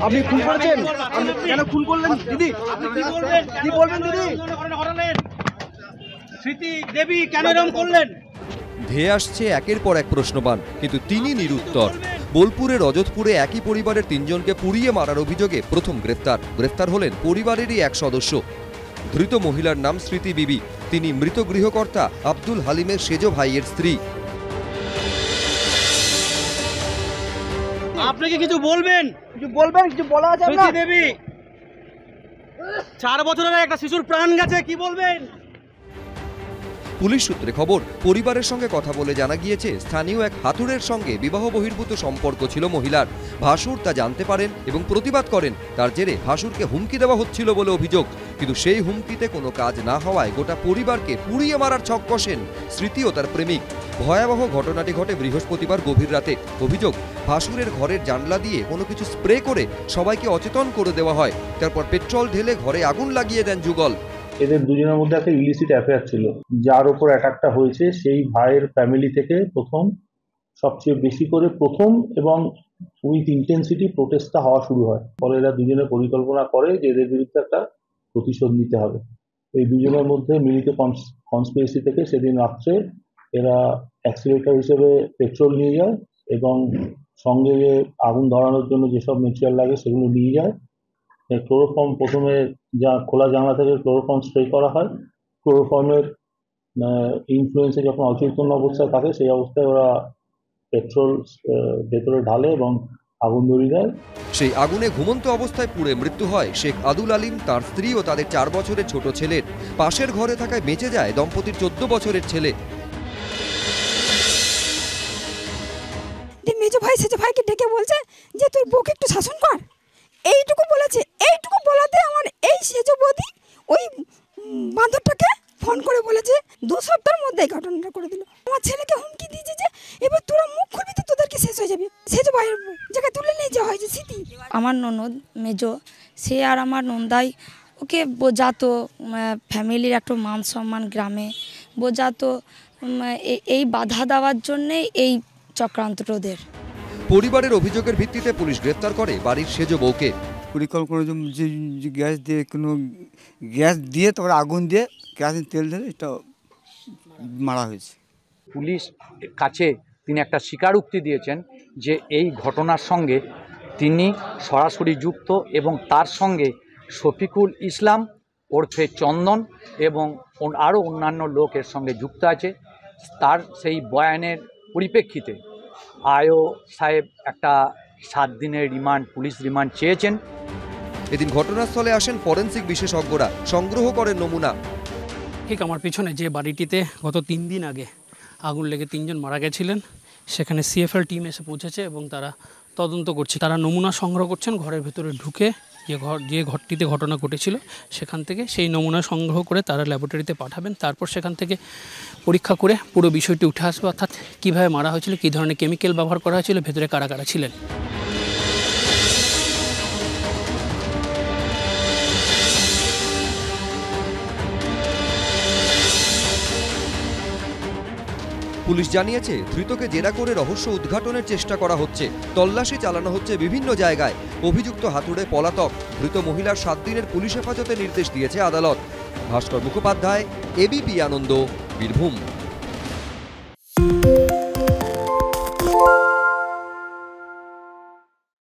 আপনি খুন করেছেন, কেন খুন করলেন দিদি? কি বলবেন দিদি? স্মৃতি দেবী কেন এরকম করলেন? ধেয়ে আসছে একের পর এক প্রশ্নবাণ, কিন্তু তিনি নিরুত্তর। বোলপুরের রজতপুরে একই পরিবারের 3 জনকে পুড়িয়ে মারার অভিযোগে প্রথম গ্রেফতার হলেন পরিবারেরই এক সদস্য। ধৃত মহিলার নাম স্মৃতি বিবি। তিনি মৃত গৃহকর্তা আব্দুল হালিমের সেজ ভাইয়ের স্ত্রী। আপনি কি কিছু বলবেন? কিছু বলা আছে? স্মৃতি দেবী 4 বছরের একটা শিশুর প্রাণ গেছে, কি বলবেন? পুলিশ সূত্রে খবর, পরিবারের সঙ্গে কথা বলে জানা গিয়েছে স্থানীয় এক হাতুড়ের সঙ্গে বিবাহ বহির্ভূত সম্পর্ক ছিল মহিলার। ভাসুর তা জানতে পারেন এবং প্রতিবাদ করেন। তার জেরে ভাসুরকে হুমকি দেওয়া হচ্ছিল বলে অভিযোগ, কিন্তু সেই হুমকিতে কোনো কাজ না হওয়ায় গোটা পরিবারকে পুড়িয়ে মারার ছক কষেন স্মৃতি ও তার প্রেমিক। ভয়াবহ ঘটনাটি ঘটে বৃহস্পতিবার গভীর রাতে। অভিযোগ, ভাসুরের ঘরের জানলা দিয়ে কোনো কিছু স্প্রে করে সবাইকে অচেতন করে দেওয়া হয়। তারপর পেট্রোল ঢেলে ঘরে আগুন লাগিয়ে দেন যুগল। এদের দুজনের মধ্যে একটা ইলিসিট অ্যাফেয়ার ছিল, যার উপর অ্যাটাকটা হয়েছে সেই ভাইয়ের ফ্যামিলি থেকে সবচেয়ে বেশি করে এবং উইথ ইন্টেন্সিটি প্রোটেস্টটা হওয়া শুরু হয়। ফলে এরা দুজনে পরিকল্পনা করে যে এদের বিরুদ্ধে একটা প্রতিশোধ নিতে হবে। এই দুজনের মধ্যে মিলিত কনস্পিরেসি থেকে সেদিন রাত্রে এরা অ্যাক্সিলেটর হিসেবে পেট্রোল নিয়ে যায় এবং সঙ্গে আগুন ধরানোর জন্য যেসব মেটেরিয়াল লাগে সেগুলো নিয়ে যায়। ক্লোরোফর্ম প্রথমে খোলা জানলা থেকে ক্লোরোফর্ম স্প্রে করা হয়। ক্লোরোফর্মের ইনফ্লুয়েন্সে যখন অচেতন অবস্থায় থাকে সেই অবস্থায় ওরা পেট্রোল ভেতরে ঢালে এবং আগুন ধরিয়ে দেয়। সেই আগুনে ঘুমন্ত অবস্থায় পুড়ে মৃত্যু হয় শেখ আদুল আলিম, তার স্ত্রী ও তাদের 4 বছরের ছোট ছেলের। পাশের ঘরে থাকায় বেঁচে যায় দম্পতির 14 বছরের ছেলে। মেজো ভাই সেজো ভাইকে ডেকে বলছে যে তোর বউকে একটু শাসন কর, এইটুকু বলেছে। এইটুকু বলাতে আমার এই সেজো বৌদি ওই বাঁদরটাকে ফোন করে বলেছে 2 সপ্তাহের মধ্যে এই ঘটনাটা করে দিল। আমার ছেলেকে হুমকি দিয়েছে যে এবার তোরা মুখ খুলবি তো তোদেরকে শেষ হয়ে যাবে। সেজো ভাইয়ের জায়গায় তুলে নিয়ে যাওয়া হয়েছে স্মৃতি। আমার ননদ মেজো, সে আর আমার নন্দাই ওকে বোঝাতো ফ্যামিলির একটা মান সম্মান, গ্রামে বোঝাতো, এই বাধা দেওয়ার জন্যেই এই চক্রান্তটা ওদের। পরিবারের অভিযোগের ভিত্তিতে পুলিশ গ্রেফতার করে বাড়ির সেজ বউকে। পরিকল্পনা যে গ্যাস দিয়ে তারপরে আগুন দিয়ে কেরোসিন তেল ঢেলে এটা মারা হয়েছে। পুলিশ কাছে তিনি একটা স্বীকারোক্তি দিয়েছেন যে এই ঘটনার সঙ্গে তিনি সরাসরি যুক্ত এবং তার সঙ্গে শফিকুল ইসলাম ওরফে চন্দন এবং আরও অন্যান্য লোক এর সঙ্গে যুক্ত আছে। তার সেই বয়ানের পরিপ্রেক্ষিতে আইও সাহেব একটা 7 দিনের পুলিশ রিমান্ড চেয়েছেন। এদিন ঘটনাস্থলে আসেন ফরেন্সিক বিশেষজ্ঞরা, সংগ্রহ করেন নমুনা। ঠিক আমার পিছনে যে বাড়িটিতে গত 3 দিন আগে আগুন লেগে 3 জন মারা গেছিলেন, সেখানে সিএফএল টিম এসে পৌঁছেছে এবং তারা তদন্ত করছে। তারা নমুনা সংগ্রহ করছেন ঘরের ভেতরে ঢুকে, যে ঘরটিতে ঘটনা ঘটেছিল সেখান থেকে সেই নমুনা সংগ্রহ করে তারা ল্যাবরেটরিতে পাঠাবেন। তারপর সেখান থেকে পরীক্ষা করে পুরো বিষয়টি উঠে আসবে, অর্থাৎ কীভাবে মারা হয়েছিল, কী ধরনের কেমিক্যাল ব্যবহার করা হয়েছিল, ভেতরে কারা কারা ছিলেন। পুলিশ জানিয়েছে ধৃতকে জেরা করে রহস্য উদ্ঘাটনের চেষ্টা করা হচ্ছে। তল্লাশি চালানো হচ্ছে বিভিন্ন জায়গায়। অভিযুক্ত হাতুড়ে পলাতক। ধৃত মহিলার 7 দিনের পুলিশ হেফাজতে নির্দেশ দিয়েছে আদালত। ভাস্কর মুখোপাধ্যায়, এবিপি আনন্দ, বীরভূম।